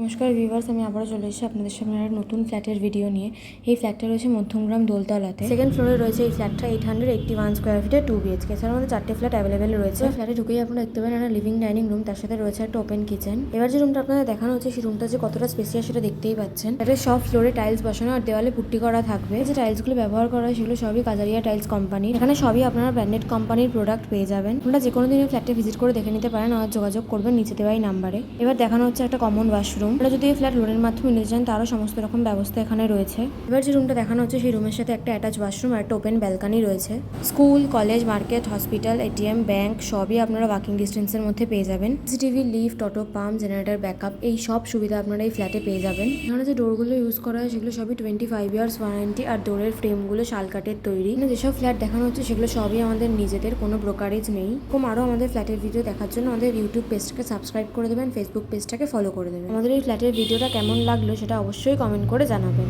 নমস্কার ভিউয়ার্স, আমি আবারও চলে এসেছি আপনাদের সামনে একটা নতুন ফ্ল্যাটের ভিডিও নিয়ে। এই ফ্ল্যাটটা রয়েছে মধ্যমগ্রাম দোলতলাতে। সেকেন্ড ফ্লোরে রয়েছে এই ফ্ল্যাটটা 881 স্কোয়ার ফিটে 2 BHK। এছাড়াও আমাদের 4টে ফ্ল্যাট অ্যাভেলেবেল রয়েছে। ফ্ল্যাটে ঢুকেই আপনারা দেখতে পাবেন একটা লিভিং ডাইনিং রুম, তার সাথে রয়েছে একটা ওপেন কিচেন। এবার যে রুমটা আপনাদের দেখানো হচ্ছে সেই রুমটা যে কতটা স্পেসিয়াস সেটা দেখতেই পাচ্ছেন। ফ্ল্যাটের সব ফ্লোরে টাইলস বসানো আর দেওয়ালে পুট্টি করা থাকবে। যে টাইলসগুলো ব্যবহার করা হয় সেগুলো সবই কাজারিয়া টাইলস কোম্পানি। এখানে সবই আপনারা ব্র্যান্ডেড কোম্পানির প্রোডাক্ট পেয়ে যাবেন। আপনারা যে কোনো দিন এই ফ্ল্যাটে ভিজিট করে দেখে নিতে পারেন আর যোগাযোগ করবেন নিচে দেওয়া এই নাম্বারে। এবার দেখানো হচ্ছে একটা কমন ওয়াশরুম। আপনারা যদি এই ফ্ল্যাট লোনের মাধ্যমে নিতে চান তারও সমস্ত রকম ব্যবস্থা এখানে রয়েছে। এবার যে রুমটা দেখানো হচ্ছে সেই রুমের সাথে একটা অ্যাটাচ ওয়াশরুম আর একটা ওপেন ব্যালকনি রয়েছে। School, college, market, hospital, ATM, bank সবই আপনারা ওয়াকিং ডিস্টেন্সের মধ্যে পেয়ে যাবেন। CCTV, lift, auto pump, generator backup এই সব সুবিধা আপনারা এই ফ্ল্যাটে পেয়ে যাবেন। এখানে যে ডোরগুলো ইউজ করা হয় সেগুলো সবই 25 ইয়ার্স ওয়ারেন্টি আর ডোরের ফ্রেমগুলো শালকাঠের তৈরি। যেসব ফ্ল্যাট দেখানো হচ্ছে সেগুলো সবই আমাদের নিজেদের, কোনো ব্রোকারেজ নেই। এরকম আরও আমাদের ফ্ল্যাটের ভিডিও দেখার জন্য আমাদের ইউটিউব পেজটাকে সাবস্ক্রাইব করে দেবেন, ফেসবুক পেজটাকে ফলো করে দেবেন। আমাদের এই ফ্ল্যাটের ভিডিওটা কেমন লাগলো সেটা অবশ্যই কমেন্ট করে জানাবেন।